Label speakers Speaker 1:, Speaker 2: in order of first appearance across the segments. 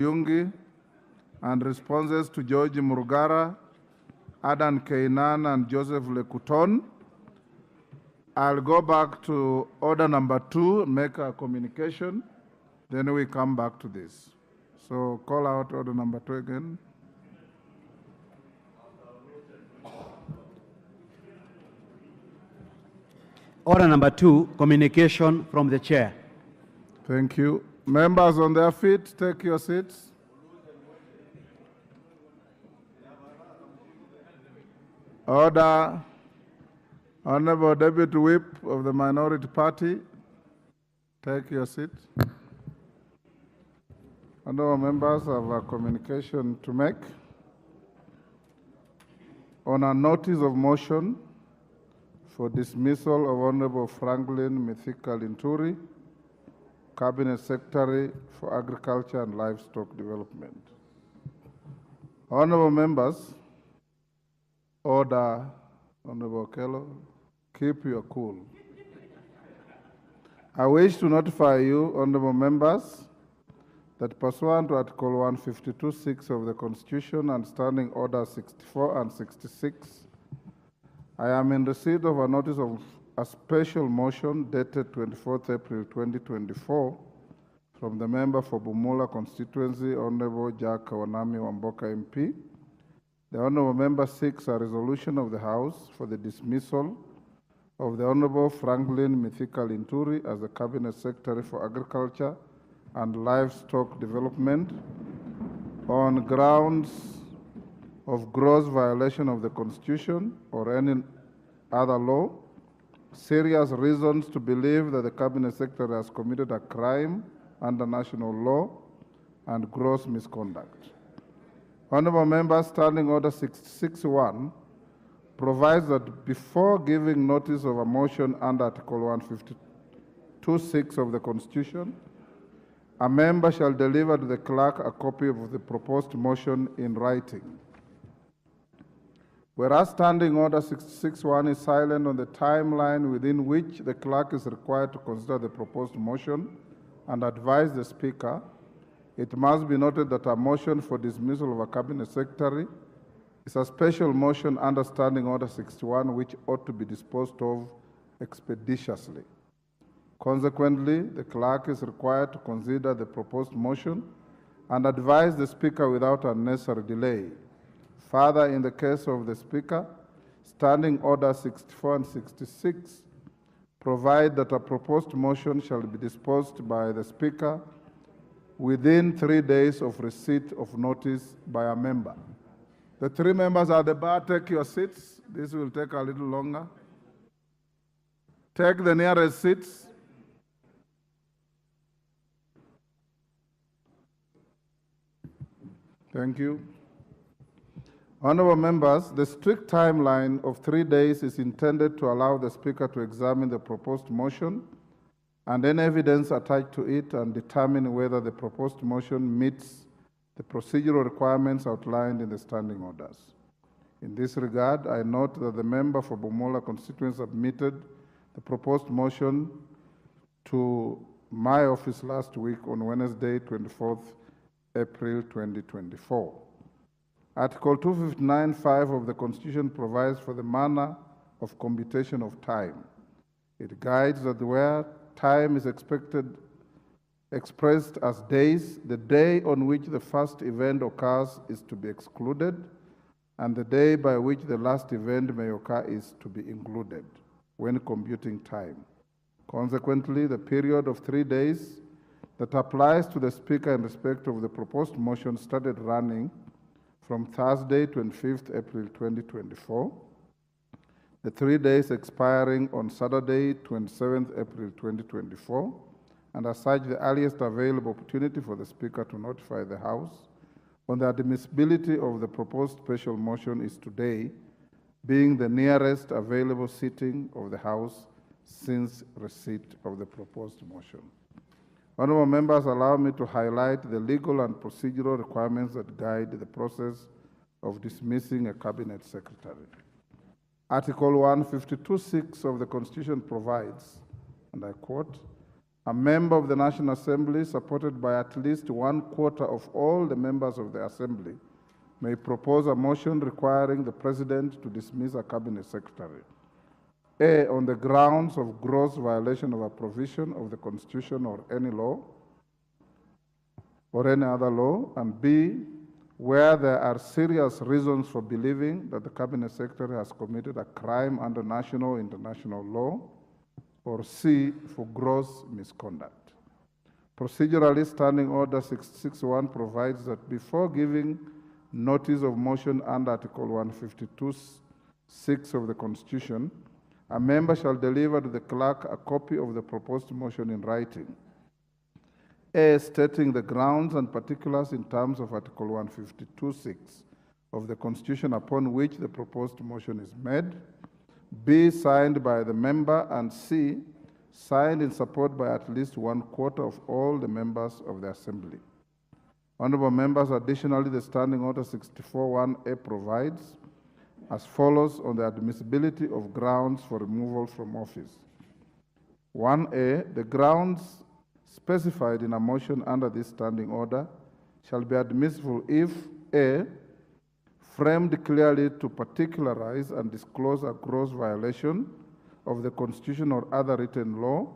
Speaker 1: Yungi, and responses to George Murugara, Adan Keinan, and Joseph Lekuton. I'll go back to order number 2, make a communication, then we come back to this. So call out order number 2 again.
Speaker 2: Order number 2, communication from the chair.
Speaker 1: Thank you. Members on their feet, take your seats. Order. Honorable Deputy Whip of the Minority Party, take your seat. Honorable members have a communication to make. On a notice of motion for dismissal of Honorable Franklin Mithika Linturi, Cabinet Secretary for Agriculture and Livestock Development. Honorable members, order. Honorable Kello, keep your cool. I wish to notify you, honorable members, that pursuant to Article 152(6) of the Constitution and Standing Order 64 and 66, I am in receipt of a notice of a special motion dated 24th April 2024 from the member for Bumula constituency, Honorable Jack Kawanami Wamboka MP. The Honourable Member seeks a resolution of the House for the dismissal of the Honourable Franklin Mithika Linturi as the Cabinet Secretary for Agriculture and Livestock Development on grounds of gross violation of the Constitution or any other law, serious reasons to believe that the Cabinet Secretary has committed a crime under national law, and gross misconduct. Honorable members, Standing Order 66-1 provides that before giving notice of a motion under Article 152(6) of the Constitution, a member shall deliver to the clerk a copy of the proposed motion in writing. Whereas Standing Order 66-1 is silent on the timeline within which the clerk is required to consider the proposed motion and advise the Speaker, it must be noted that a motion for dismissal of a Cabinet Secretary is a special motion under Standing Order 61 which ought to be disposed of expeditiously. Consequently, the clerk is required to consider the proposed motion and advise the Speaker without unnecessary delay. Further, in the case of the Speaker, Standing Order 64 and 66 provide that a proposed motion shall be disposed by the Speaker within 3 days of receipt of notice by a member. The 3 members at the bar, take your seats. This will take a little longer. Take the nearest seats. Thank you. Honorable members, the strict timeline of 3 days is intended to allow the Speaker to examine the proposed motion and any evidence attached to it and determine whether the proposed motion meets the procedural requirements outlined in the standing orders. In this regard, I note that the member for Bumula constituency submitted the proposed motion to my office last week on Wednesday, 24th April 2024. Article 259(5) of the Constitution provides for the manner of computation of time. It guides that where time is expressed as days, the day on which the first event occurs is to be excluded, and the day by which the last event may occur is to be included when computing time. Consequently, the period of 3 days that applies to the Speaker in respect of the proposed motion started running from Thursday, 25th April 2024, the 3 days expiring on Saturday, 27th April 2024, and as such, the earliest available opportunity for the Speaker to notify the House on the admissibility of the proposed special motion is today, being the nearest available sitting of the House since receipt of the proposed motion. Honorable members, allow me to highlight the legal and procedural requirements that guide the process of dismissing a Cabinet Secretary. Article 152(6) of the Constitution provides, and I quote, A member of the National Assembly, supported by at least 1/4 of all the members of the Assembly, may propose a motion requiring the President to dismiss a Cabinet Secretary. A, on the grounds of gross violation of a provision of the Constitution or any law, or any other law, and B, where there are serious reasons for believing that the Cabinet Secretary has committed a crime under national or international law, or C, for gross misconduct. Procedurally, Standing Order 661 provides that before giving notice of motion under Article 152(6) of the Constitution, a member shall deliver to the clerk a copy of the proposed motion in writing. A, stating the grounds and particulars in terms of Article 152(6) of the Constitution upon which the proposed motion is made. B, signed by the member, and C, signed in support by at least 1/4 of all the members of the Assembly. Honorable members, additionally, the Standing Order 64(1)A provides as follows on the admissibility of grounds for removal from office. 1A, the grounds specified in a motion under this standing order shall be admissible if A, framed clearly to particularize and disclose a gross violation of the Constitution or other written law,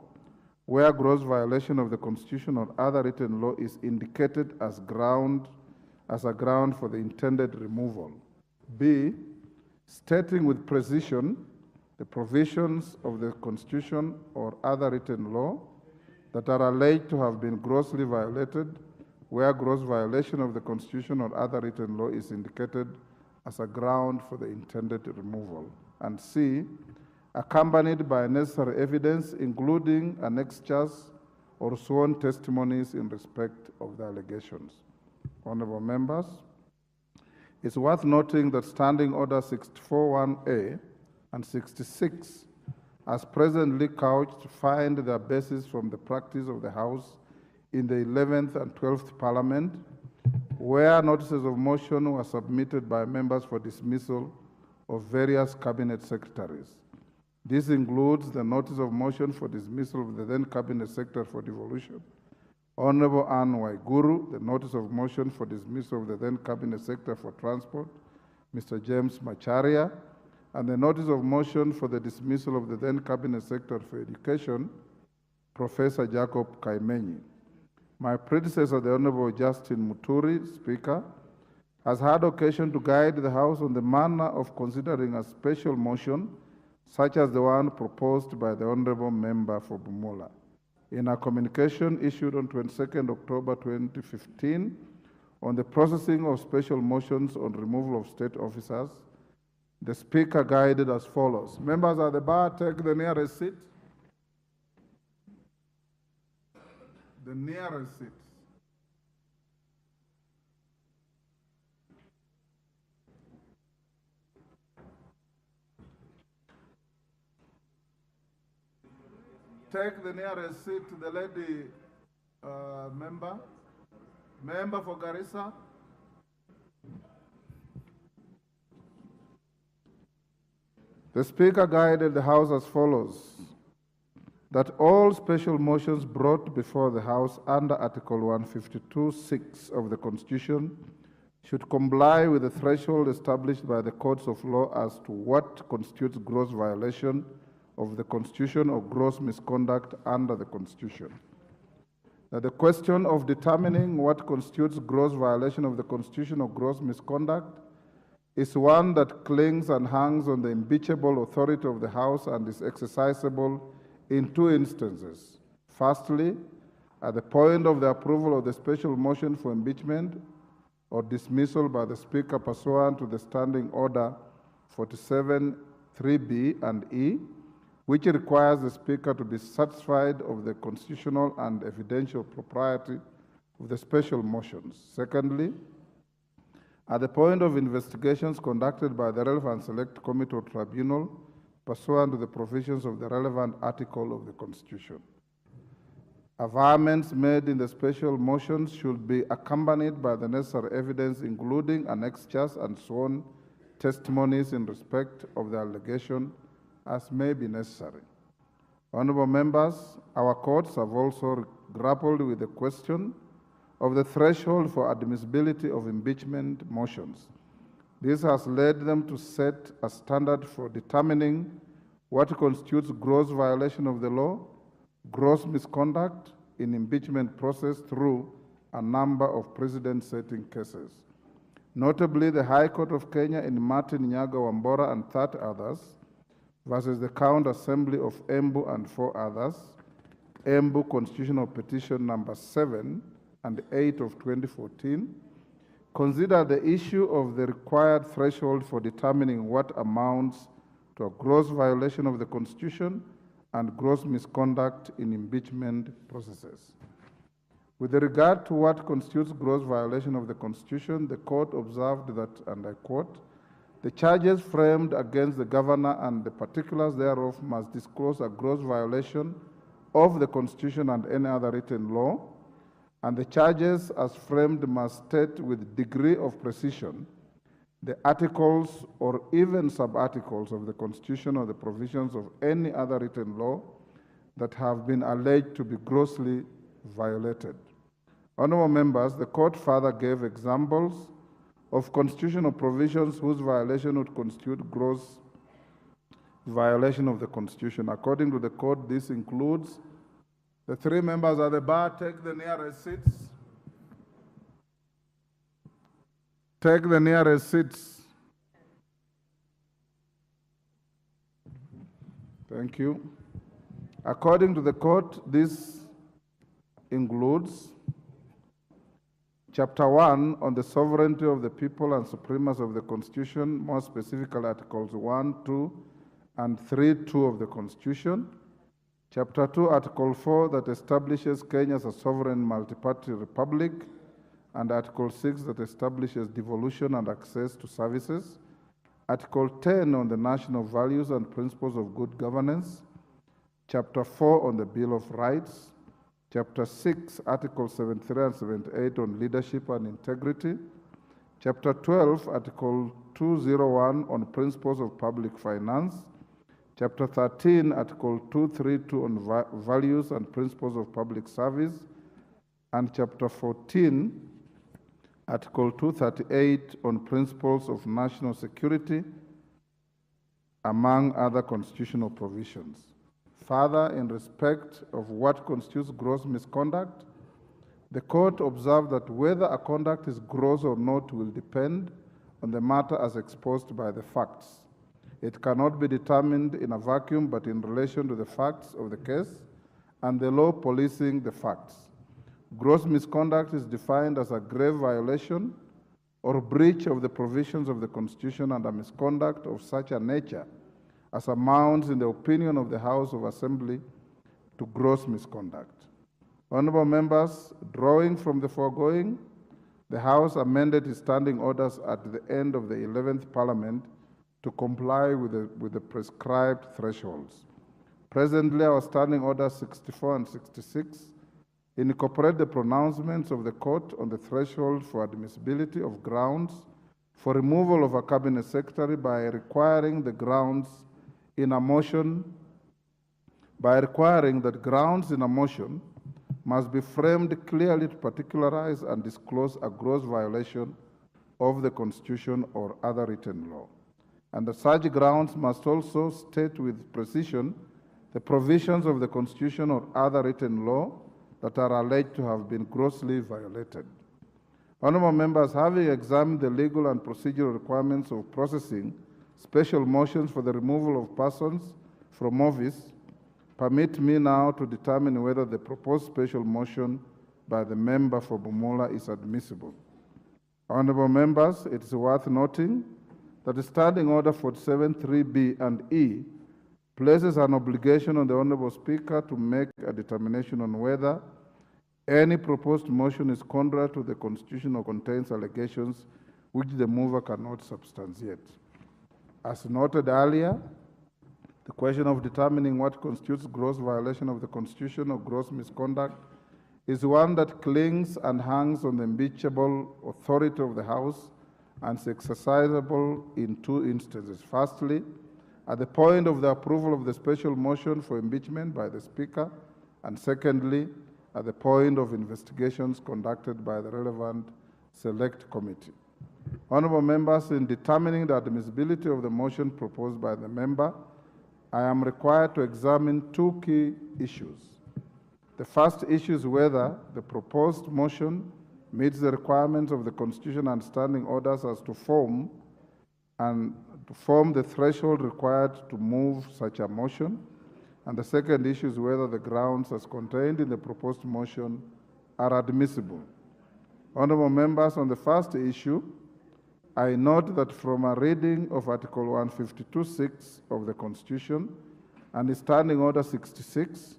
Speaker 1: where gross violation of the Constitution or other written law is indicated as a ground for the intended removal. B, stating with precision the provisions of the Constitution or other written law that are alleged to have been grossly violated, where gross violation of the Constitution or other written law is indicated as a ground for the intended removal. And C, accompanied by necessary evidence, including annexures or sworn testimonies in respect of the allegations. Honorable members, it's worth noting that Standing Order 64(1)A and 66, as presently couched, find their basis from the practice of the House in the 11th and 12th Parliament, where notices of motion were submitted by members for dismissal of various Cabinet Secretaries. This includes the notice of motion for dismissal of the then Cabinet Secretary for devolution, Honorable Anne Waiguru, the notice of motion for dismissal of the then Cabinet Secretary for Transport, Mr. James Macharia, and the notice of motion for the dismissal of the then Cabinet Secretary for Education, Professor Jacob Kaimenyi. My predecessor, the Honorable Justin Muturi, Speaker, has had occasion to guide the House on the manner of considering a special motion such as the one proposed by the Honorable Member for Bumula. In a communication issued on 22nd October 2015 on the processing of special motions on removal of state officers, the Speaker guided as follows. Members at the bar, take the nearest seat. The nearest seat. Take the nearest seat to the lady member. Member for Garissa. The Speaker guided the House as follows: that all special motions brought before the House under Article 152(6) of the Constitution should comply with the threshold established by the courts of law as to what constitutes gross violation of the Constitution or gross misconduct under the Constitution. That the question of determining what constitutes gross violation of the Constitution or gross misconduct is one that clings and hangs on the impeachable authority of the House and is exercisable in two instances. Firstly, at the point of the approval of the special motion for impeachment or dismissal by the Speaker pursuant to the Standing Order 47(3)B and E, which requires the Speaker to be satisfied of the constitutional and evidential propriety of the special motions. Secondly, at the point of investigations conducted by the relevant select committee or tribunal pursuant to the provisions of the relevant article of the Constitution. Averments made in the special motions should be accompanied by the necessary evidence, including annexures and sworn testimonies in respect of the allegation as may be necessary. Honorable members, our courts have also grappled with the question of the threshold for admissibility of impeachment motions. This has led them to set a standard for determining what constitutes gross violation of the law, gross misconduct in impeachment process through a number of precedent-setting cases. Notably, the High Court of Kenya in Martin Nyaga Wambora and 30 others versus the County Assembly of Embu and 4 others, Embu Constitutional Petition number 7 and 8 of 2014, consider the issue of the required threshold for determining what amounts to a gross violation of the Constitution and gross misconduct in impeachment processes. With regard to what constitutes gross violation of the Constitution, the court observed that, and I quote, the charges framed against the governor and the particulars thereof must disclose a gross violation of the Constitution and any other written law, and the charges as framed must state with degree of precision the articles or even sub-articles of the Constitution or the provisions of any other written law that have been alleged to be grossly violated. Honorable members, the court further gave examples of constitutional provisions whose violation would constitute gross violation of the Constitution. According to the court, this includes the 3 members at the bar. Take the nearest seats. Take the nearest seats. Thank you. According to the court, this includes Chapter 1 on the sovereignty of the people and supremacy of the Constitution, more specifically Articles 1, 2, and 3(2) of the Constitution. Chapter 2, Article 4, that establishes Kenya as a sovereign multi-party republic, and Article 6, that establishes devolution and access to services. Article 10 on the national values and principles of good governance. Chapter 4 on the Bill of Rights. Chapter 6, Articles 73 and 78 on leadership and integrity. Chapter 12, Article 201 on principles of public finance. Chapter 13, Article 232 on values and principles of public service. And Chapter 14, Article 238 on principles of national security, among other constitutional provisions. Further, in respect of what constitutes gross misconduct, the court observed that whether a conduct is gross or not will depend on the matter as exposed by the facts. It cannot be determined in a vacuum, but in relation to the facts of the case and the law policing the facts. Gross misconduct is defined as a grave violation or breach of the provisions of the Constitution and a misconduct of such a nature as amounts, in the opinion of the House of Assembly, to gross misconduct. Honorable members, drawing from the foregoing, the House amended its standing orders at the end of the 11th Parliament to comply with the prescribed thresholds. Presently, our standing orders 64 and 66 incorporate the pronouncements of the court on the threshold for admissibility of grounds for removal of a cabinet secretary by requiring that grounds in a motion must be framed clearly to particularize and disclose a gross violation of the Constitution or other written law. And that such grounds must also state with precision the provisions of the Constitution or other written law that are alleged to have been grossly violated. Honorable members, having examined the legal and procedural requirements of processing special motions for the removal of persons from office, permit me now to determine whether the proposed special motion by the member for Bumula is admissible. Honorable members, it is worth noting that the Standing Order 47(3)(b) and (e) places an obligation on the Honorable Speaker to make a determination on whether any proposed motion is contrary to the Constitution or contains allegations which the mover cannot substantiate. As noted earlier, the question of determining what constitutes gross violation of the Constitution or gross misconduct is one that clings and hangs on the impeachable authority of the House and is exercisable in 2 instances. Firstly, at the point of the approval of the special motion for impeachment by the Speaker, and secondly, at the point of investigations conducted by the relevant select committee. Honorable members, in determining the admissibility of the motion proposed by the member, I am required to examine two key issues. The first issue is whether the proposed motion meets the requirements of the Constitution and standing orders as to form the threshold required to move such a motion. And the second issue is whether the grounds as contained in the proposed motion are admissible. Honorable members, on the first issue, I note that from a reading of Article 152(6) of the Constitution and Standing Order 66,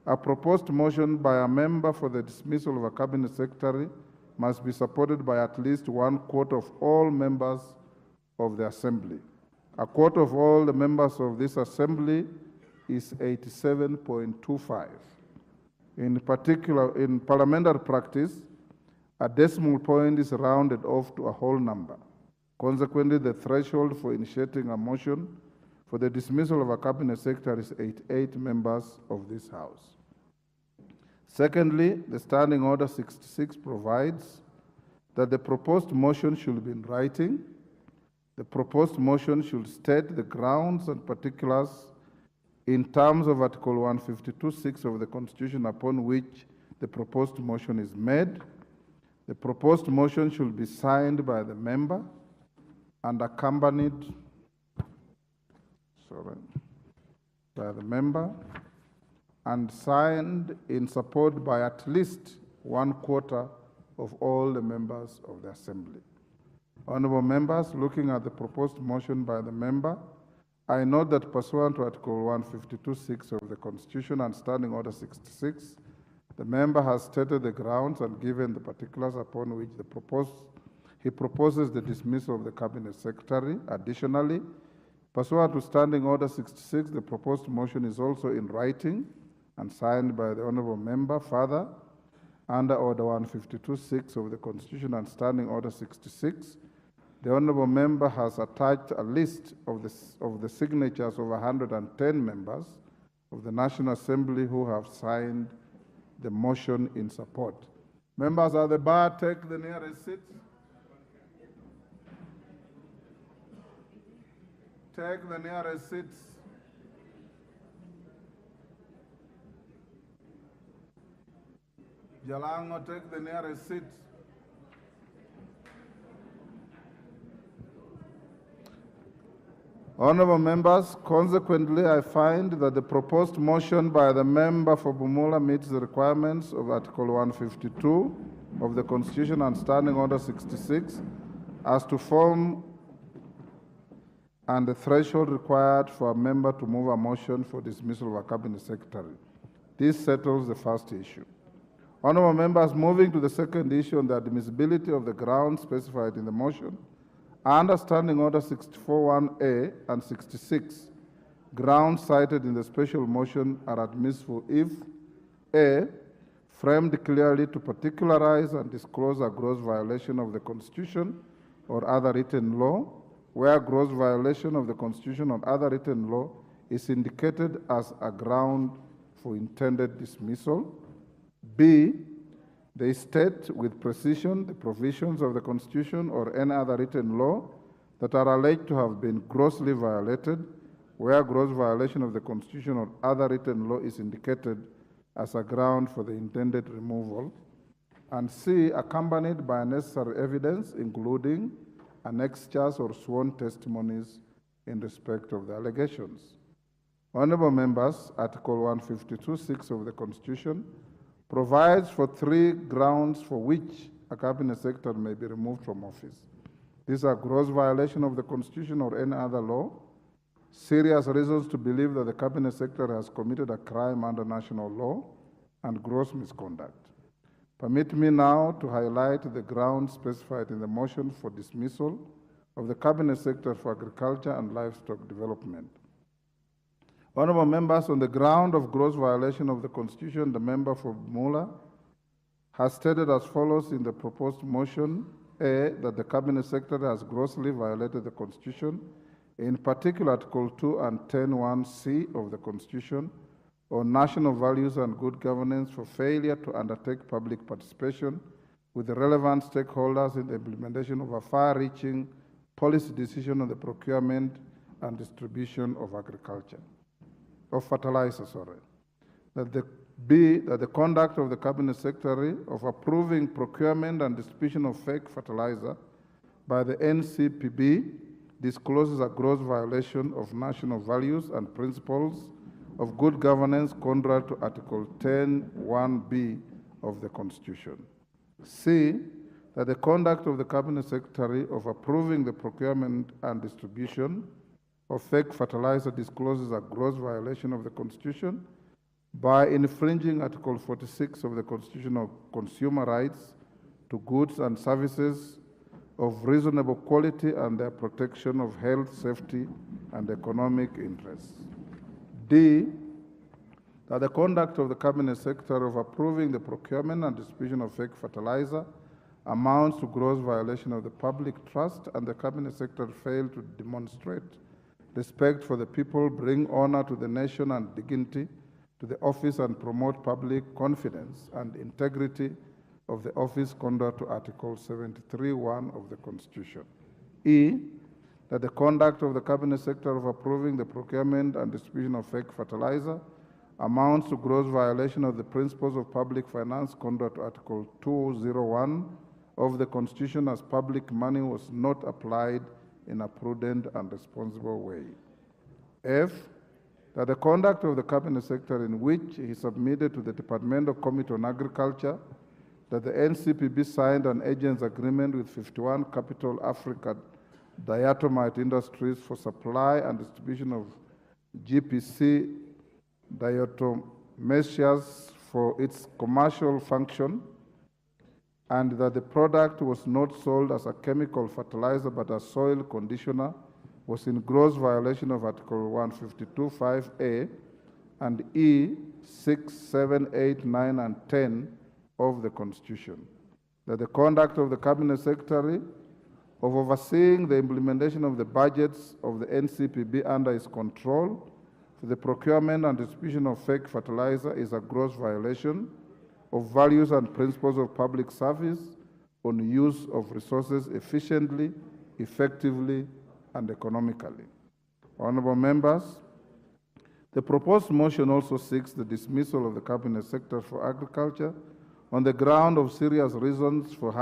Speaker 1: a proposed motion by a member for the dismissal of a cabinet secretary must be supported by at least 1/4 of all members of the Assembly. 1/4 of all the members of this Assembly is 87.25. In particular, in parliamentary practice, a decimal point is rounded off to a whole number. Consequently, the threshold for initiating a motion for the dismissal of a cabinet secretary is 88 members of this House. Secondly, the Standing Order 66 provides that the proposed motion should be in writing. The proposed motion should state the grounds and particulars in terms of Article 152(6) of the Constitution upon which the proposed motion is made. The proposed motion should be signed by the member and accompanied by the member and signed in support by at least 1/4 of all the members of the Assembly. Honorable members, looking at the proposed motion by the member, I note that pursuant to Article 152(6) of the Constitution and Standing Order 66, the member has stated the grounds and given the particulars upon which he proposes the dismissal of the Cabinet Secretary. Additionally, pursuant to Standing Order 66, the proposed motion is also in writing and signed by the Honorable Member. Further, under Order 152(6) of the Constitution and Standing Order 66, the Honorable Member has attached a list of the signatures of 110 members of the National Assembly who have signed the motion in support. Members at the bar, take the nearest seats. Take the nearest seats. Jalango, take the nearest seat. Honorable members, consequently, I find that the proposed motion by the member for Bumula meets the requirements of Article 152 of the Constitution and Standing Order 66 as to form and the threshold required for a member to move a motion for dismissal of a cabinet secretary. This settles the first issue. Honorable members, moving to the second issue on the admissibility of the grounds specified in the motion, under Standing Order 64(1)A and 66, grounds cited in the special motion are admissible if A, framed clearly to particularize and disclose a gross violation of the Constitution or other written law, where gross violation of the Constitution or other written law is indicated as a ground for intended dismissal. B, they state with precision the provisions of the Constitution or any other written law that are alleged to have been grossly violated, where gross violation of the Constitution or other written law is indicated as a ground for the intended removal. And C, accompanied by necessary evidence, including annexures or sworn testimonies in respect of the allegations. Honorable members, Article 152(6) of the Constitution provides for 3 grounds for which a cabinet secretary may be removed from office. These are gross violation of the Constitution or any other law, serious reasons to believe that the cabinet secretary has committed a crime under national law, and gross misconduct. Permit me now to highlight the grounds specified in the motion for dismissal of the cabinet secretary for agriculture and livestock development. Honorable members, on the ground of gross violation of the Constitution, the member for Bumula has stated as follows in the proposed motion: A, that the Cabinet Secretary has grossly violated the Constitution in particular Article 2 and 10(1)(c) of the Constitution on national values and good governance for failure to undertake public participation with the relevant stakeholders in the implementation of a far-reaching policy decision on the procurement and distribution of fertilizer. That the conduct of the Cabinet Secretary of approving procurement and distribution of fake fertilizer by the NCPB discloses a gross violation of national values and principles of good governance contrary to Article 10(1)(b) of the Constitution. C, that the conduct of the Cabinet Secretary of approving the procurement and distribution of fake fertilizer discloses a gross violation of the Constitution by infringing Article 46 of the Constitution of Consumer Rights to goods and services of reasonable quality and their protection of health, safety, and economic interests. D, that the conduct of the Cabinet Secretary of approving the procurement and distribution of fake fertilizer amounts to gross violation of the public trust, and the Cabinet Secretary failed to demonstrate respect for the people, bring honor to the nation and dignity to the office, and promote public confidence and integrity of the office contrary to Article 73(1) of the Constitution. E, that the conduct of the Cabinet Secretary of approving the procurement and distribution of fake fertilizer amounts to gross violation of the principles of public finance contrary to Article 201 of the Constitution, as public money was not applied in a prudent and responsible way. F, that the conduct of the Cabinet Secretary in which he submitted to the Departmental Committee on Agriculture that the NCPB signed an agent's agreement with 51 Capital Africa Diatomite Industries for supply and distribution of GPC diatomaceous for its commercial function, and that the product was not sold as a chemical fertilizer but as soil conditioner, was in gross violation of Article 152(5)(a) and E 6, 7, 8, 9, and 10 of the Constitution. That the conduct of the Cabinet Secretary of overseeing the implementation of the budgets of the NCPB under his control for the procurement and distribution of fake fertilizer is a gross violation of values and principles of public service on use of resources efficiently, effectively, and economically. Honorable members, the proposed motion also seeks the dismissal of the Cabinet Secretary for Agriculture on the ground of serious reasons for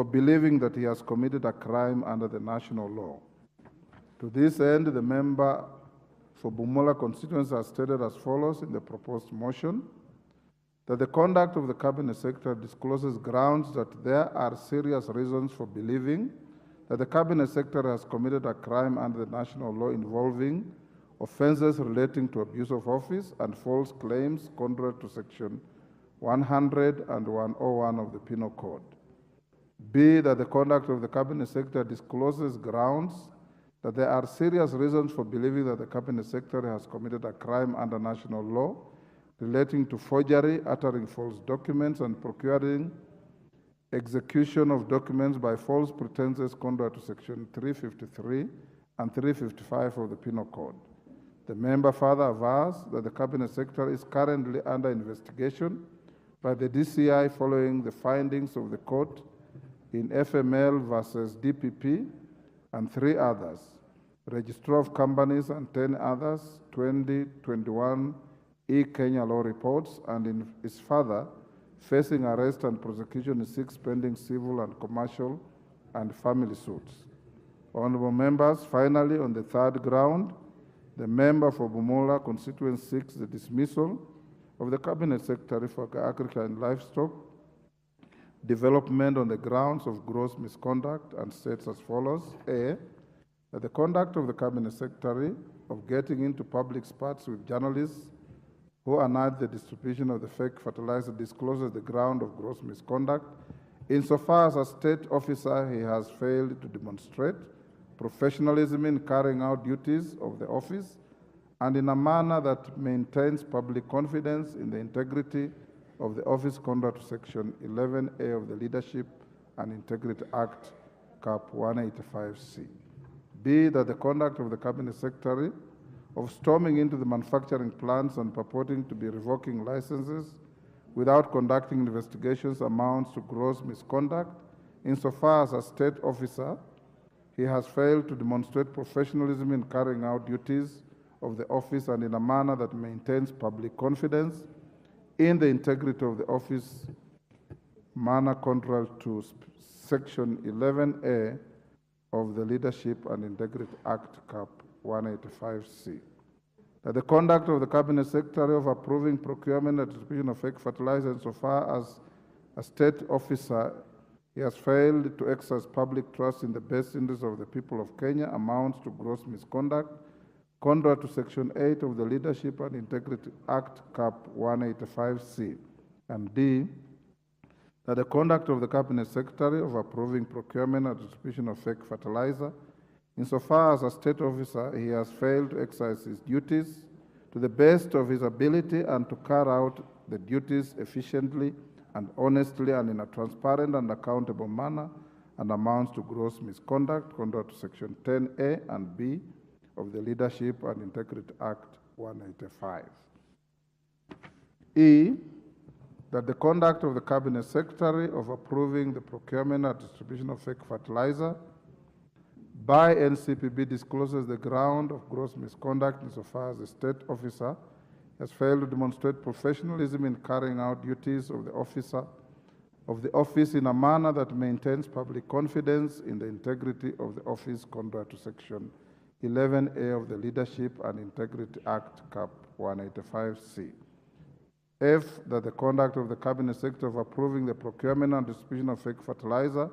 Speaker 1: believing that he has committed a crime under the national law. To this end, the member for Bumula constituency has stated as follows in the proposed motion: that the conduct of the Cabinet Secretary discloses grounds that there are serious reasons for believing that the Cabinet Secretary has committed a crime under the national law involving offenses relating to abuse of office and false claims contrary to Section 100 and 101 of the Penal Code. B, that the conduct of the Cabinet Secretary discloses grounds that there are serious reasons for believing that the Cabinet Secretary has committed a crime under national law relating to forgery, uttering false documents, and procuring execution of documents by false pretenses contrary to Section 353 and 355 of the Penal Code. The member further avers that the Cabinet Secretary is currently under investigation by the DCI following the findings of the court in FML versus DPP and 3 others, Registrar of Companies and 10 others, 2021 Kenya law reports, and is further facing arrest and prosecution in 6 pending civil and commercial and family suits. Honorable members, finally, on the third ground, the member for Bumula constituency seeks the dismissal of the Cabinet Secretary for Agriculture and Livestock Development on the grounds of gross misconduct, and states as follows: A, that the conduct of the Cabinet Secretary of getting into public spats with journalists who unearthed the distribution of the fake fertilizer discloses the ground of gross misconduct, insofar as a state officer he has failed to demonstrate professionalism in carrying out duties of the office and in a manner that maintains public confidence in the integrity of the office contrary to Section 11A of the Leadership and Integrity Act, Cap 185C. B, that the conduct of the Cabinet Secretary of storming into the manufacturing plants and purporting to be revoking licenses without conducting investigations amounts to gross misconduct, insofar as a state officer, he has failed to demonstrate professionalism in carrying out duties of the office and in a manner that maintains public confidence in the integrity of the office, manner contrary to Section 11A of the Leadership and Integrity Act, Cap 185C. That the conduct of the Cabinet Secretary of approving procurement and distribution of fake fertilizer insofar as a state officer he has failed to exercise public trust in the best interests of the people of Kenya amounts to gross misconduct, contrary to Section 8 of the Leadership and Integrity Act, Cap 185C. And D, that the conduct of the Cabinet Secretary of approving procurement and distribution of fake fertilizer, insofar as a state officer, he has failed to exercise his duties to the best of his ability and to carry out the duties efficiently and honestly and in a transparent and accountable manner, and amounts to gross misconduct, contrary to Section 10A and B of the Leadership and Integrity Act 185. E, that the conduct of the Cabinet Secretary of approving the procurement and distribution of fake fertilizer by NCPB discloses the ground of gross misconduct insofar as the state officer has failed to demonstrate professionalism in carrying out duties of the office in a manner that maintains public confidence in the integrity of the office, contrary to Section 11A of the Leadership and Integrity Act, Cap 185C. F, that the conduct of the Cabinet Secretary of approving the procurement and distribution of fake fertilizer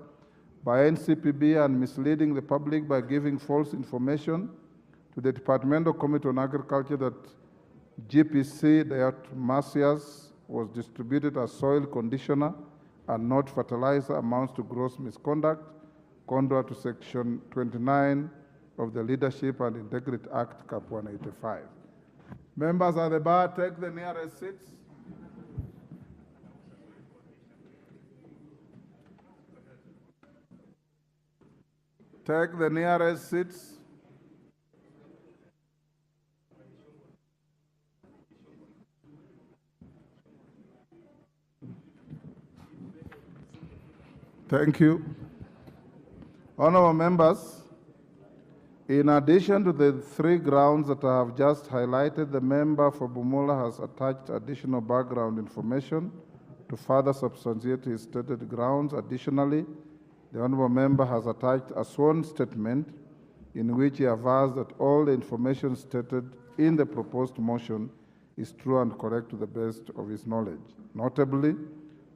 Speaker 1: by NCPB and misleading the public by giving false information to the Departmental Committee on Agriculture that GPC diatomaceous was distributed as soil conditioner and not fertilizer amounts to gross misconduct, contrary to Section 29 of the Leadership and Integrity Act, Cap 185. Members at the bar, take the nearest seats. Take the nearest seats. Thank you. Honorable members, in addition to the three grounds that I have just highlighted, the member for Bumula has attached additional background information to further substantiate his stated grounds. Additionally, the honorable member has attached a sworn statement in which he avers that all the information stated in the proposed motion is true and correct to the best of his knowledge. Notably,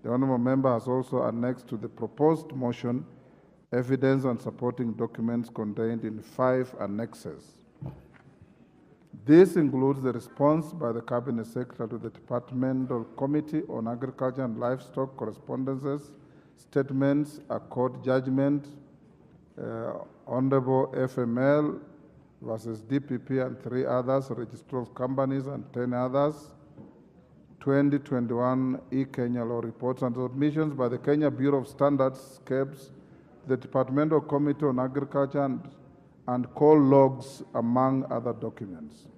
Speaker 1: the honorable member has also annexed to the proposed motion evidence and supporting documents contained in 5 annexes. This includes the response by the Cabinet Secretary to the Departmental Committee on Agriculture and Livestock correspondences, statements, a court judgment, Honorable FML versus DPP and 3 others, Register of Companies and 10 others, 2021 e-Kenya law reports and submissions by the Kenya Bureau of Standards, KEBS, the Departmental Committee on Agriculture and coal logs, among other documents.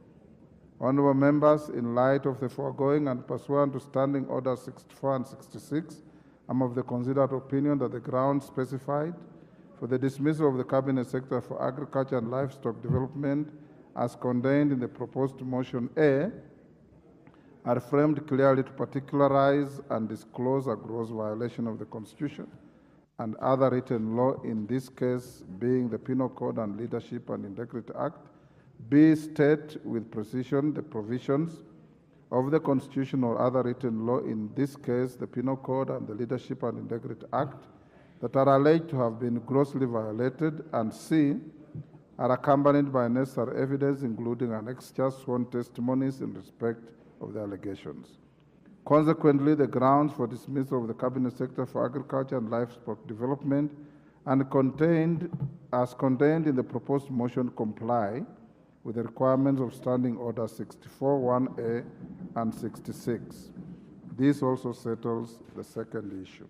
Speaker 1: Honorable members, in light of the foregoing and pursuant to Standing Orders 64 and 66, I'm of the considered opinion that the grounds specified for the dismissal of the Cabinet Secretary for Agriculture and Livestock Development as contained in the proposed motion A are framed clearly to particularize and disclose a gross violation of the Constitution and other written law, in this case being the Penal Code and Leadership and Integrity Act. B, state with precision the provisions of the Constitution or other written law, in this case the Penal Code and the Leadership and Integrity Act, that are alleged to have been grossly violated, and C, are accompanied by necessary evidence, including annexed sworn testimonies in respect of the allegations. Consequently, the grounds for dismissal of the Cabinet Secretary for Agriculture and Livestock Development and contained in the proposed motion comply with the requirements of Standing Order 64, 1A and 66. This also settles the second issue.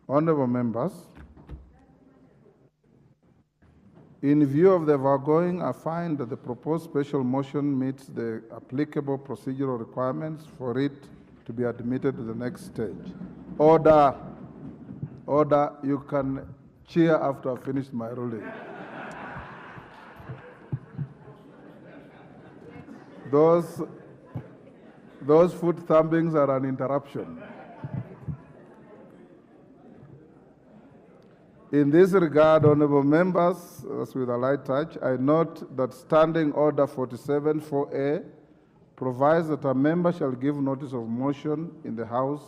Speaker 1: Honorable members, In view of the foregoing, I find that the proposed special motion meets the applicable procedural requirements for it to be admitted to the next stage. Order. Order. You can cheer after I finish my ruling. Those foot thumpings are an interruption. In this regard, honorable members, as with a light touch, I note that Standing Order 47-4A provides that a member shall give notice of motion in the House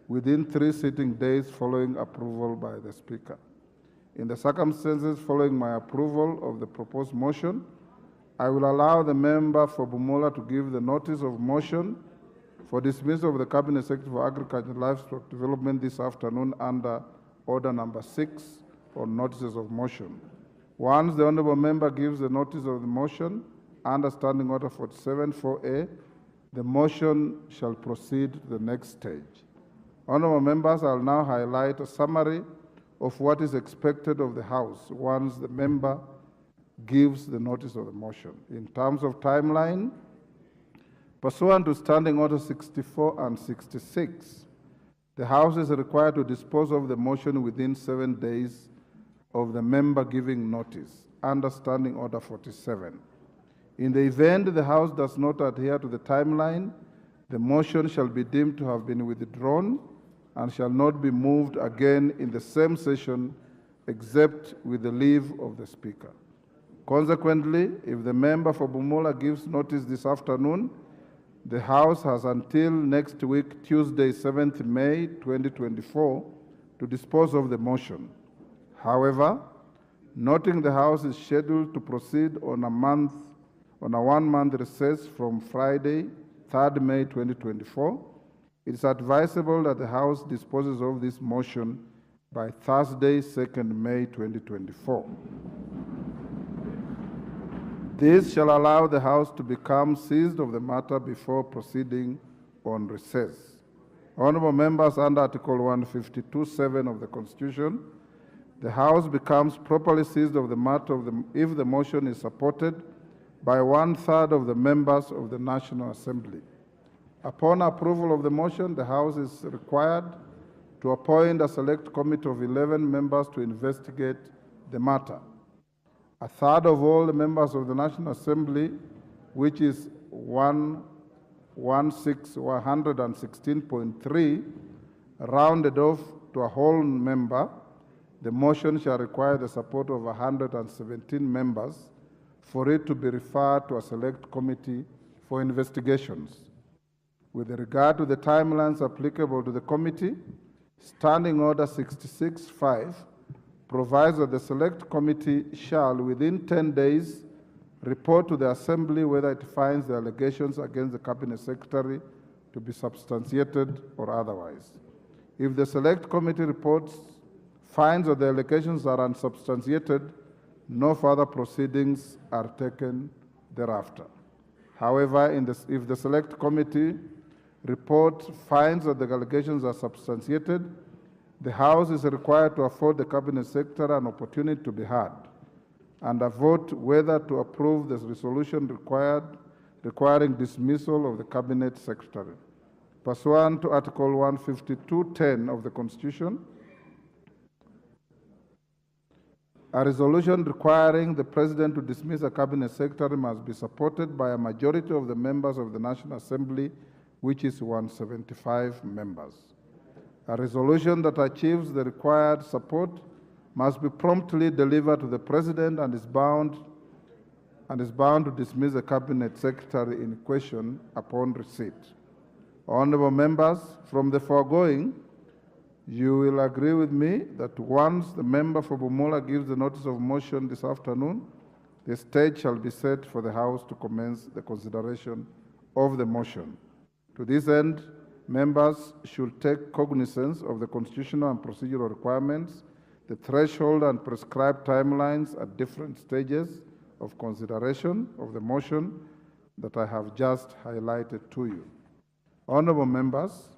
Speaker 1: within 3 sitting days following approval by the Speaker. In the circumstances following my approval of the proposed motion, I will allow the member for Bumula to give the notice of motion for dismissal of the Cabinet Secretary for Agriculture and Livestock Development this afternoon under Order number 6 on notices of motion. Once the honourable member gives the notice of the motion under Standing Order 47-4A, the motion shall proceed to the next stage. Honourable members, I'll now highlight a summary of what is expected of the House once the member gives the notice of the motion. In terms of timeline, pursuant to Standing Order 64 and 66, the House is required to dispose of the motion within 7 days of the member giving notice, under Standing Order 47. In the event the House does not adhere to the timeline, the motion shall be deemed to have been withdrawn and shall not be moved again in the same session except with the leave of the Speaker. Consequently, if the member for Bumula gives notice this afternoon, the House has until next week, Tuesday, 7th May 2024, to dispose of the motion. However, noting the House is scheduled to proceed on a one-month recess from Friday, 3rd May 2024, it is advisable that the House disposes of this motion by Thursday, 2nd May 2024. This shall allow the House to become seized of the matter before proceeding on recess. Honourable members, under Article 152(7) of the Constitution, the House becomes properly seized of the matter if the motion is supported by 1/3 of the members of the National Assembly. Upon approval of the motion, the House is required to appoint a select committee of 11 members to investigate the matter. 1/3 of all the members of the National Assembly, which is 116.3, rounded off to a whole member, the motion shall require the support of 117 members for it to be referred to a select committee for investigations. With regard to the timelines applicable to the committee, Standing Order 66-5 provides that the Select Committee shall, within 10 days, report to the Assembly whether it finds the allegations against the Cabinet Secretary to be substantiated or otherwise. If the Select Committee finds that the allegations are unsubstantiated, no further proceedings are taken thereafter. However, if the Select Committee report finds that the allegations are substantiated, the House is required to afford the Cabinet Secretary an opportunity to be heard and a vote whether to approve the resolution requiring dismissal of the Cabinet Secretary. Pursuant to Article 152(10) of the Constitution, a resolution requiring the President to dismiss a Cabinet Secretary must be supported by a majority of the members of the National Assembly, which is 175 members. A resolution that achieves the required support must be promptly delivered to the President and is bound to dismiss the Cabinet Secretary in question upon receipt. Honourable members, from the foregoing, you will agree with me that once the member for Bumula gives the notice of motion this afternoon, the stage shall be set for the House to commence the consideration of the motion. To this end, members should take cognizance of the constitutional and procedural requirements, the threshold and prescribed timelines at different stages of consideration of the motion that I have just highlighted to you. Honourable members,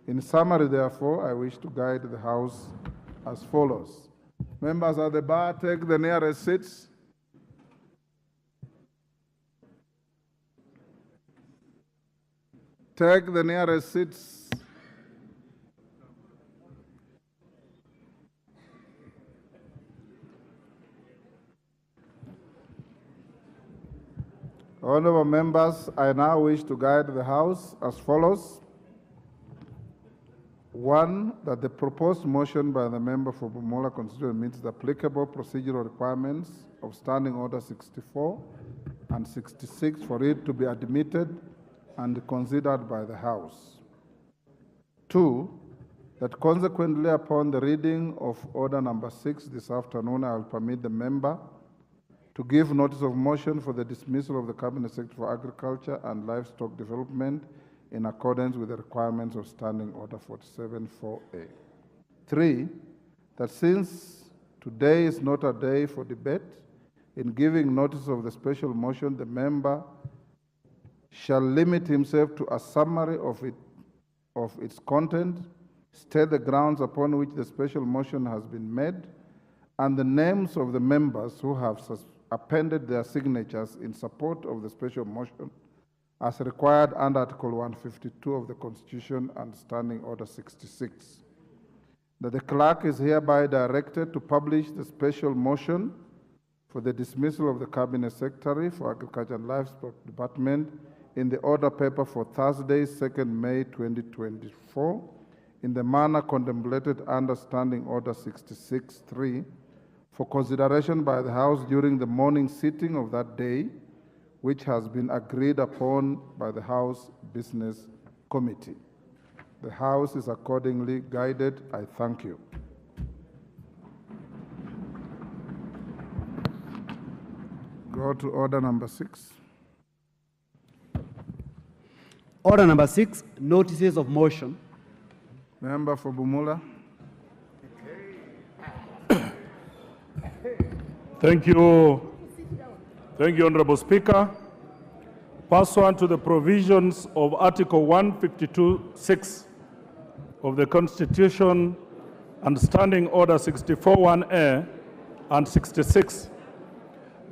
Speaker 1: in summary, therefore, I wish to guide the House as follows. Members at the bar, take the nearest seats. Take the nearest seats. Honorable members, I now wish to guide the House as follows. 1, that the proposed motion by the member for Bumula constituency meets the applicable procedural requirements of Standing Order 64 and 66 for it to be admitted and considered by the House. 2, that consequently upon the reading of Order number 6 this afternoon, I will permit the member to give notice of motion for the dismissal of the Cabinet Secretary for Agriculture and Livestock Development in accordance with the requirements of Standing Order 47-4A. 3, that since today is not a day for debate, in giving notice of the special motion, the member shall limit himself to a summary of its content, state the grounds upon which the special motion has been made, and the names of the members who have appended their signatures in support of the special motion as required under Article 152 of the Constitution and Standing Order 66. That the clerk is hereby directed to publish the special motion for the dismissal of the Cabinet Secretary for Agriculture and Livestock Department in the order paper for Thursday, 2nd May 2024, in the manner contemplated under Standing Order 66-3, for consideration by the House during the morning sitting of that day, which has been agreed upon by the House Business Committee. The House is accordingly guided. I thank you. Go to Order number 6.
Speaker 2: Order number 6, notices of motion.
Speaker 1: Member for Bumula.
Speaker 3: Thank you. Thank you, Honorable Speaker. Pursuant to the provisions of Article 152(6) of the Constitution and Standing Order 64(1)A and 66,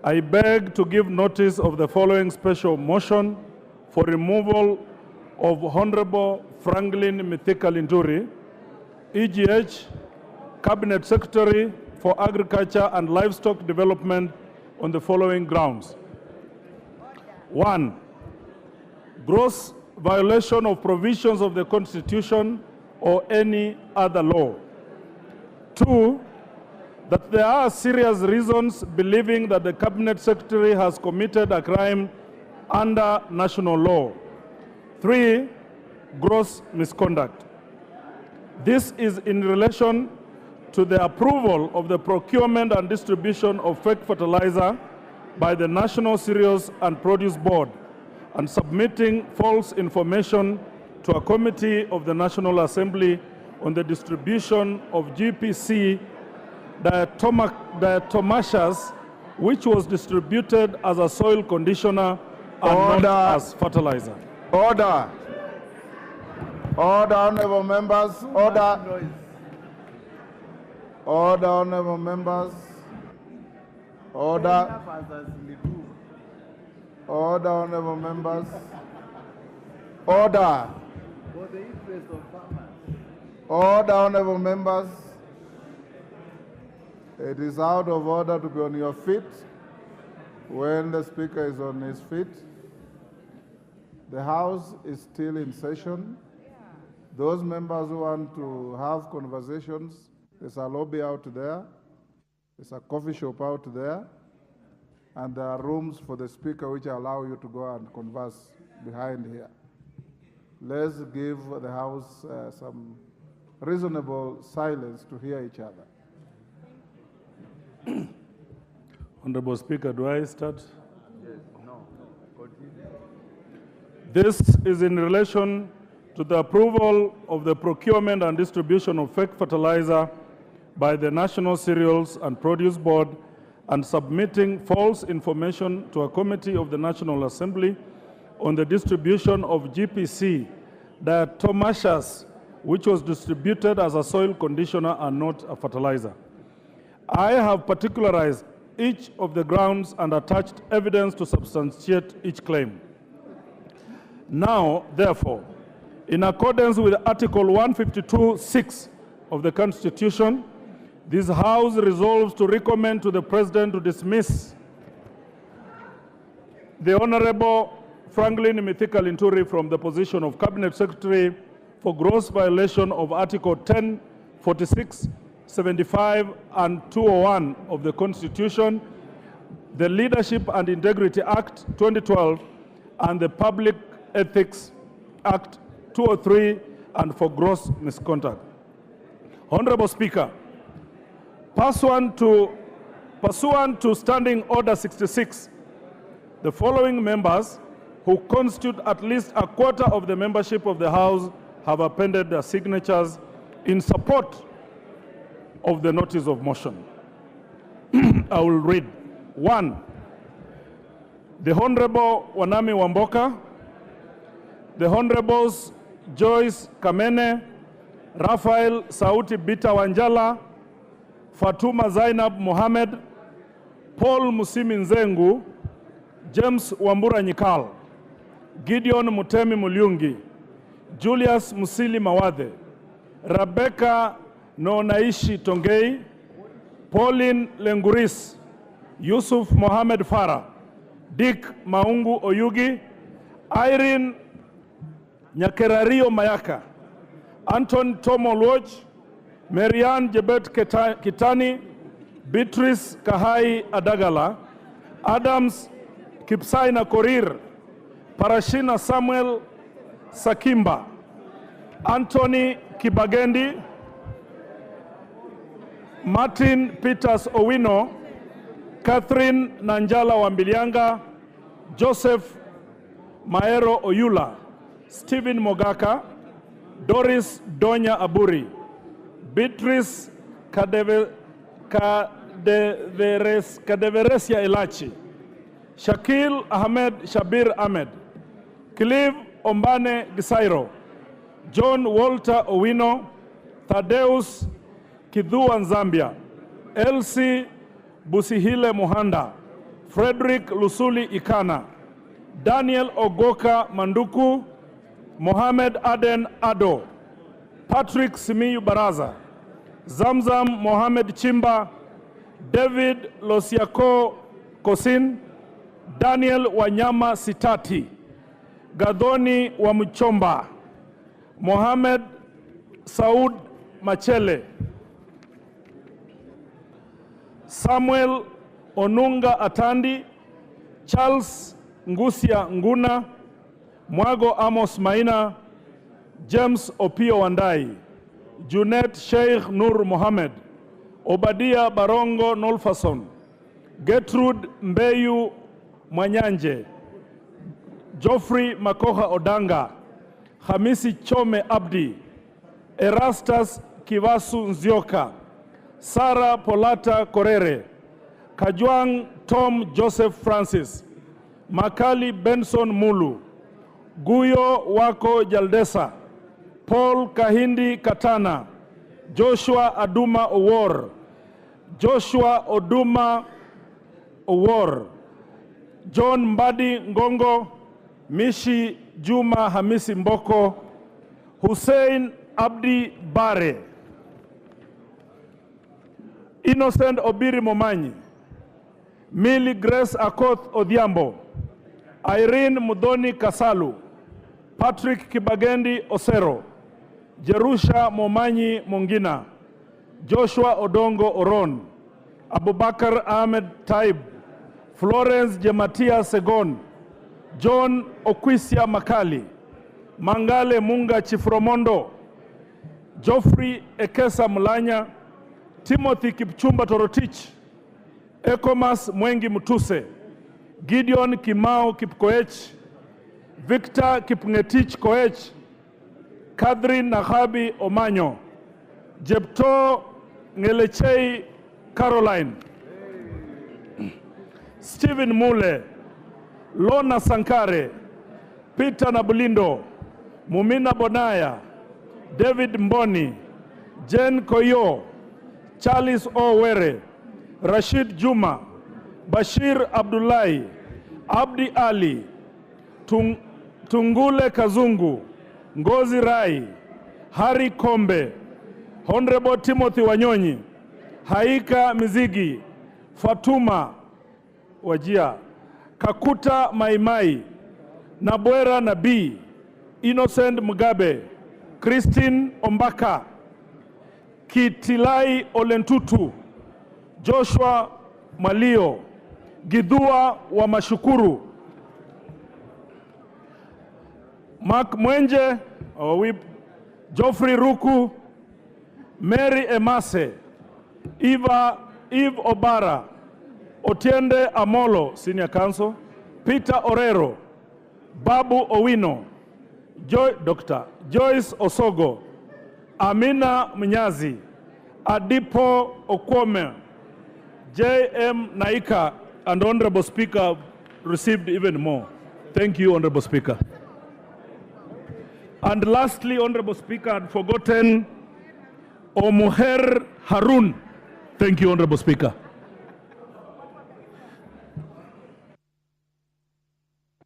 Speaker 3: I beg to give notice of the following special motion for removal of Honorable Franklin Mithika Linturi, EGH, Cabinet Secretary for Agriculture and Livestock Development on the following grounds. 1, gross violation of provisions of the Constitution or any other law. 2, that there are serious reasons believing that the Cabinet Secretary has committed a crime under national law. 3, gross misconduct. This is in relation to the approval of the procurement and distribution of fake fertilizer by the National Cereals and Produce Board and submitting false information to a committee of the National Assembly on the distribution of GPC diatomaceous, which was distributed as a soil conditioner and not as fertilizer.
Speaker 1: Order. Order, honorable members. Order. Order, honorable members. Order. Order, honorable members. Order.
Speaker 4: For the interest of farmers.
Speaker 1: Order, honorable members. It is out of order to be on your feet when the Speaker is on his feet. The House is still in session. Those members who want to have conversations, there's a lobby out there, there's a coffee shop out there, and there are rooms for the Speaker which allow you to go and converse behind here. Let's give the House some reasonable silence to hear each other.
Speaker 3: Honorable Speaker, do I start?
Speaker 4: Yes, no, continue.
Speaker 3: This is in relation to the approval of the procurement and distribution of fake fertilizer by the National Cereals and Produce Board and submitting false information to a committee of the National Assembly on the distribution of GPC diatomaceous, which was distributed as a soil conditioner and not a fertilizer. I have particularized each of the grounds and attached evidence to substantiate each claim. Now, therefore, In accordance with Article 152(6) of the Constitution, this House resolves to recommend to the President to dismiss the Honorable Franklin Mithika Linturi from the position of Cabinet Secretary for gross violation of Article 10, 46, 75, and 201 of the Constitution, the Leadership and Integrity Act 2012, and the Public Ethics Act 203, and for gross misconduct. Honorable Speaker, pursuant to Standing Order 66, the following members, who constitute at least a quarter of the membership of the House, have appended their signatures in support of the notice of motion. I will read. 1. The Honorable Wanami Wamboka, the Honorables Joyce Kamene, Raphael Sauti Bita Wanjala, Fatuma Zainab Mohamed, Paul Musimi Nzengu, James Wambura Nyikal, Gideon Mutemi Mulyungi, Julius Musili Mawadhe, Rebecca Nonaishi Tongei, Pauline Lenguris, Yusuf Mohamed Farah, Dick Maungu Oyugi, Irene Nyakerario Mayaka, Anton Tomo Lodge, Marianne Jebet Kitani, Beatrice Kahai Adagala, Adams Kipsaina Korir, Parashina Samuel Sakimba, Anthony Kibagendi, Martin Peters Owino, Catherine Nanjala Wambilianga, Joseph Maero Oyula, Stephen Mogaka, Doris Donya Aburi, Beatrice Kadeveresia Elachi, Shakil Ahmed Shabir Ahmed, Clive Ombane Gisairo, John Walter Owino, Thaddeus Kidhuan Zambia, Elsie Busihile Muhanda, Frederick Lusuli Ikana, Daniel Ogoka Manduku, Mohamed Aden Ado, Patrick Simiyu Baraza, Zamzam Mohamed Chimba, David Losiako Kosin, Daniel Wanyama Sitati, Gadoni Wamuchomba, Mohamed Saud Machele, Samuel Onunga Atandi, Charles Ngusia Nguna, Mwago Amos Maina, James Opio Wandai, Junet Sheikh Nur Mohamed, Obadia Barongo Nolfason, Gertrude Mbeyu Mwanyanje, Geoffrey Makoha Odanga, Hamisi Chome Abdi, Erastus Kivasu Nzioka, Sarah Polata Korere, Kajwang Tom Joseph Francis, Makali Benson Mulu, Guyo Wako Jaldesa, Paul Kahindi Katana, Joshua Aduma Owor, Joshua Oduma Owor, John Mbadi Ngongo, Mishi Juma Hamisi Mboko, Hussein Abdi Bare, Innocent Obiri Momanyi, Millie Grace Akoth Odhiambo, Irene Mudhoni Kasalu, Patrick Kibagendi Osero, Jerusha Momanyi Mongina, Joshua Odongo Oron, Abubakar Ahmed Taib, Florence Jematia Segon, John Okwisia Makali, Mangale Munga Chifromondo, Geoffrey Ekesa Mulanya, Timothy Kipchumba Torotich, Ekomas Mwengi Mutuse, Gideon Kimau Kipkoech, Victor Kipngetich Koech, Catherine Nahabi Omanyo, Jepto Ngelechei Caroline, Stephen Mule, Lona Sankare, Peter Nabulindo, Mumina Bonaya, David Mboni, Jen Koyo, Charles Owere, Rashid Juma, Bashir Abdullahi, Abdi Ali, Tungule Kazungu, Ngozi Rai, Harry Kombe, Honorable Timothy Wanyonyi, Haika Mizigi, Fatuma Wajia, Kakuta Maimai, Nabwera Nabii, Innocent Mugabe, Christine Ombaka, Kitilai Olentutu, Joshua Malio, Gidua wa Mashukuru, Mark Mwenje, Geoffrey Ruku, Mary Emase, Eve Obara, Otiende Amolo, Senior Counsel, Peter Orero, Babu Owino, Dr. Joyce Osogo, Amina Mnyazi, Adipo Okwome, J.M. Naika, and Honorable Speaker received even more. Thank you, Honorable Speaker. And lastly, Honorable Speaker, I'd forgotten Omoher Harun. Thank you, Honorable Speaker.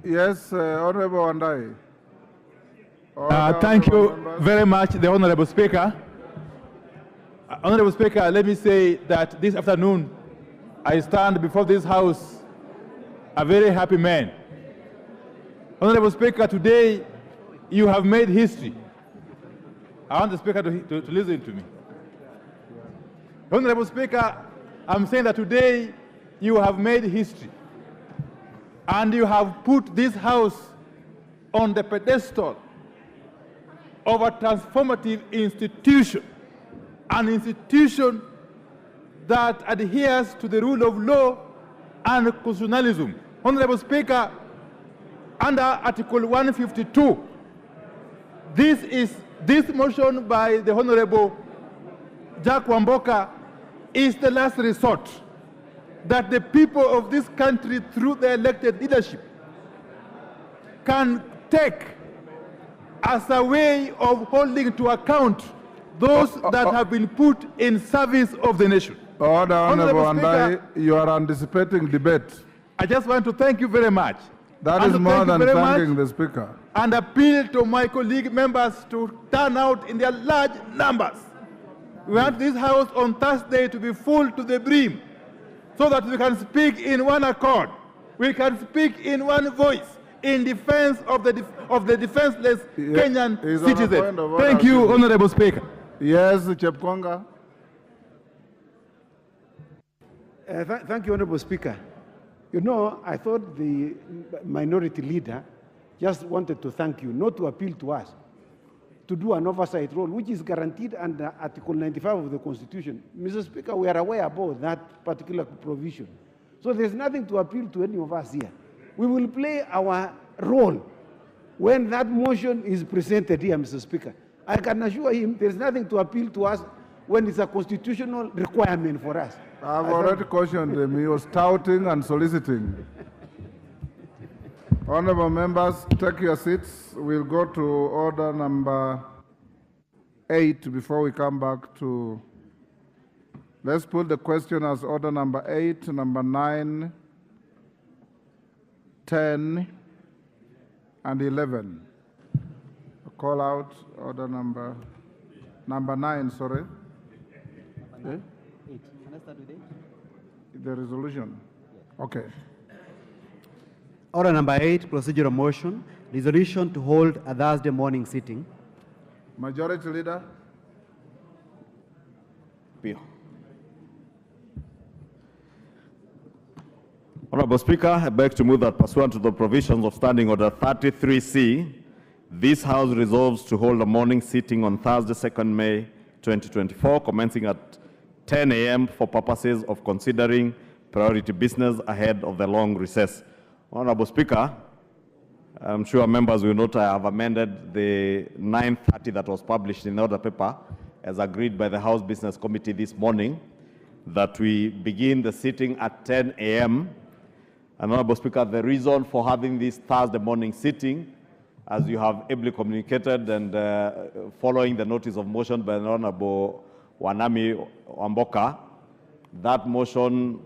Speaker 1: Yes, Honorable Wandai.
Speaker 5: Thank you very much, the Honorable Speaker. Honorable Speaker, let me say that this afternoon, I stand before this House a very happy man. Honorable Speaker, today you have made history. I want the Speaker to listen to me. Honorable Speaker, I'm saying that today you have made history. And you have put this House on the pedestal of a transformative institution, an institution that adheres to the rule of law and constitutionalism. Honorable Speaker, under Article 152, this motion by the Honorable Jack Wamboka is the last resort that the people of this country, through their elected leadership, can take as a way of holding to account those that have been put in service of the nation.
Speaker 1: Order, Honorable Wandai, you are anticipating debate.
Speaker 5: I just want to thank you very much.
Speaker 1: That is more than thanking the Speaker.
Speaker 5: And appeal to my colleague members to turn out in their large numbers. We want this House on Thursday to be full to the brim, so that we can speak in one accord. We can speak in one voice in defense of the defenseless Kenyan citizen. Thank you, Honorable Speaker.
Speaker 1: Yes, Chepkonga.
Speaker 6: Thank you, Honorable Speaker. You know, I thought the minority leader just wanted to thank you, not to appeal to us, to do an oversight role, which is guaranteed under Article 95 of the Constitution. Mr. Speaker, we are aware about that particular provision. So there's nothing to appeal to any of us here. We will play our role when that motion is presented here, Mr. Speaker. I can assure him there's nothing to appeal to us when it's a constitutional requirement for us.
Speaker 1: I've already cautioned him. He was touting and soliciting. Honorable members, take your seats. We'll go to order number 8 before we come back to... Let's put the question as order number 8, number 9, 10, and 11. Call out order number 9, sorry.
Speaker 7: Number 8. Can I start with 8?
Speaker 1: The resolution. Okay.
Speaker 2: Order number 8, procedural motion, resolution to hold a Thursday morning sitting.
Speaker 1: Majority Leader.
Speaker 8: Honorable Speaker, I beg to move that pursuant to the provisions of Standing Order 33C, this House resolves to hold a morning sitting on Thursday, 2nd May 2024, commencing at 10 a.m. for purposes of considering priority business ahead of the long recess. Honorable Speaker, I'm sure members will note I have amended the 9:30 that was published in the order paper as agreed by the House Business Committee this morning, that we begin the sitting at 10 a.m. And Honorable Speaker, the reason for having this Thursday morning sitting, as you have ably communicated and following the notice of motion by the Honorable Wanami Wamboka, that motion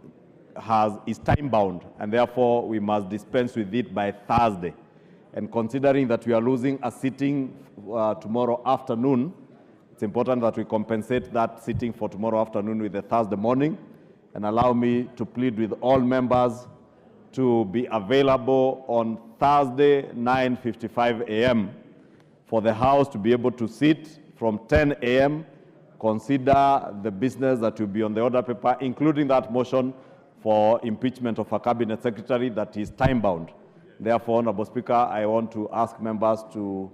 Speaker 8: is time-bound, and therefore we must dispense with it by Thursday. And considering that we are losing a sitting tomorrow afternoon, it's important that we compensate that sitting for tomorrow afternoon with a Thursday morning, and allow me to plead with all members to be available on Thursday, 9:55 a.m. for the House to be able to sit from 10 a.m., consider the business that will be on the order paper, including that motion for impeachment of a cabinet secretary that is time-bound. Therefore, Honorable Speaker, I want to ask members to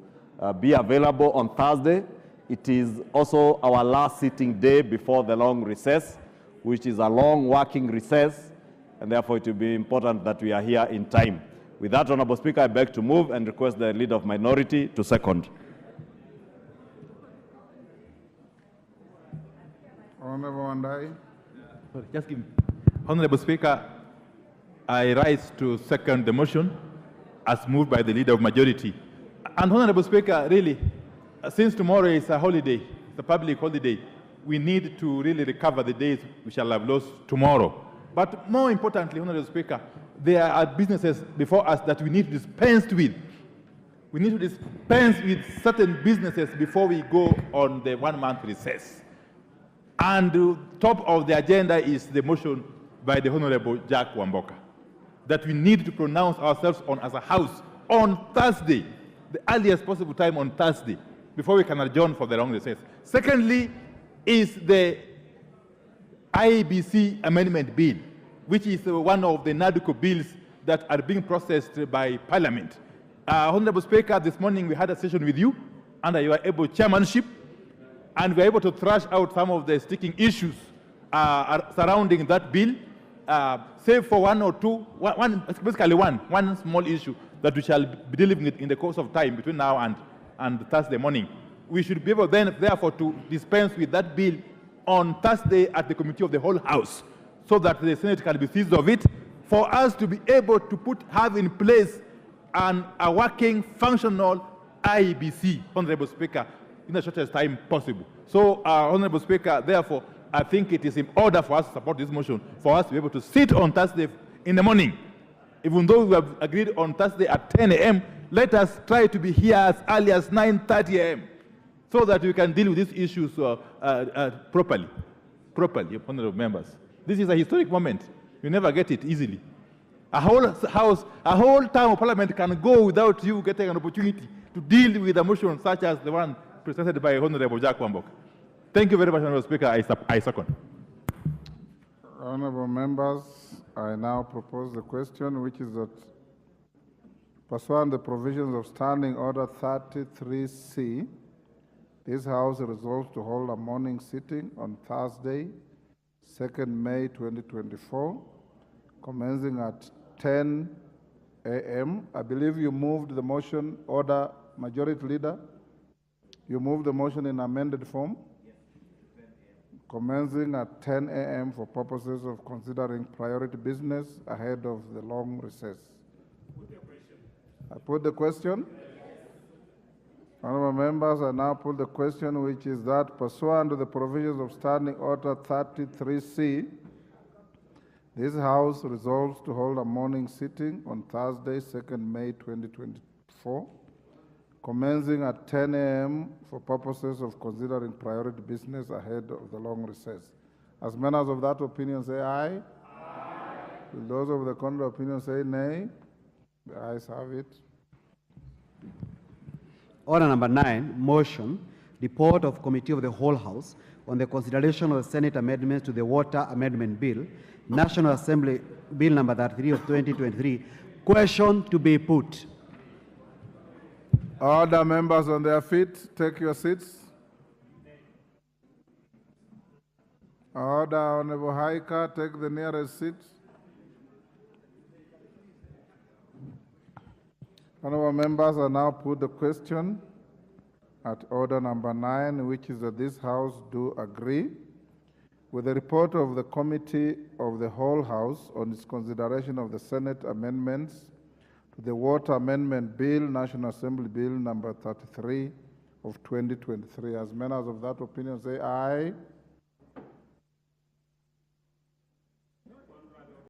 Speaker 8: be available on Thursday. It is also our last sitting day before the long recess, which is a long working recess, and therefore it will be important that we are here in time. With that, Honorable Speaker, I beg to move and request the Leader of Minority to second.
Speaker 1: Honorable Wandai.
Speaker 5: Sorry, just give me. Honorable Speaker, I rise to second the motion as moved by the Leader of Majority. And Honorable Speaker, really, since tomorrow is a holiday, it's a public holiday, we need to really recover the days we shall have lost tomorrow. But more importantly, Honorable Speaker, there are businesses before us that we need to dispense with. We need to dispense with certain businesses before we go on the one-month recess. And top of the agenda is the motion by the Honorable Jack Wamboka that we need to pronounce ourselves on as a House on Thursday, the earliest possible time on Thursday, before we can adjourn for the long recess. Secondly is the IBC Amendment Bill, which is one of the NADCO bills that are being processed by Parliament. Honorable Speaker, this morning we had a session with you under your able chairmanship, and we were able to thrash out some of the sticking issues surrounding that bill, save for one or two, basically one small issue that we shall be dealing with in the course of time between now and Thursday morning. We should be able then, therefore, to dispense with that bill on Thursday at the Committee of the Whole House, so that the Senate can be seized of it, for us to be able to have in place a working, functional IBC, Honorable Speaker, in the shortest time possible. So, Honorable Speaker, therefore, I think it is in order for us to support this motion, for us to be able to sit on Thursday in the morning. Even though we have agreed on Thursday at 10 a.m., let us try to be here as early as 9:30 a.m. so that we can deal with these issues properly, honorable members. This is a historic moment. You never get it easily. A whole term of Parliament can go without you getting an opportunity to deal with a motion such as the one presented by Honorable Jack Wambok. Thank you very much, Honorable Speaker. I second.
Speaker 1: Honorable members, I now propose the question, which is that pursuant to the provisions of Standing Order 33C, this House resolves to hold a morning sitting on Thursday, 2nd May 2024, commencing at 10 a.m. I believe you moved the motion, Order Majority Leader. You moved the motion in amended form? Yes. Commencing at 10 a.m. for purposes of considering priority business ahead of the long recess. Put your question. I put the question? Honorable members, I now put the question, which is that pursuant to the provisions of Standing Order 33C, this House resolves to hold a morning sitting on Thursday, 2nd May 2024, commencing at 10 a.m. for purposes of considering priority business ahead of the long recess. As members of that opinion say aye. Aye. Will those of the contrary opinion say nay? The ayes have it.
Speaker 2: Order number 9, motion, report of Committee of the Whole House on the consideration of the Senate amendments to the Water Amendment Bill, National Assembly Bill number 33 of 2023. Question to be put.
Speaker 1: Order, members on their feet, take your seats. Order, Honorable Haika, take the nearest seat. Honorable members, I now put the question at order number 9, which is that this House do agree with the report of the Committee of the Whole House on its consideration of the Senate amendments to the Water Amendment Bill, National Assembly Bill number 33 of 2023. As members of that opinion say aye.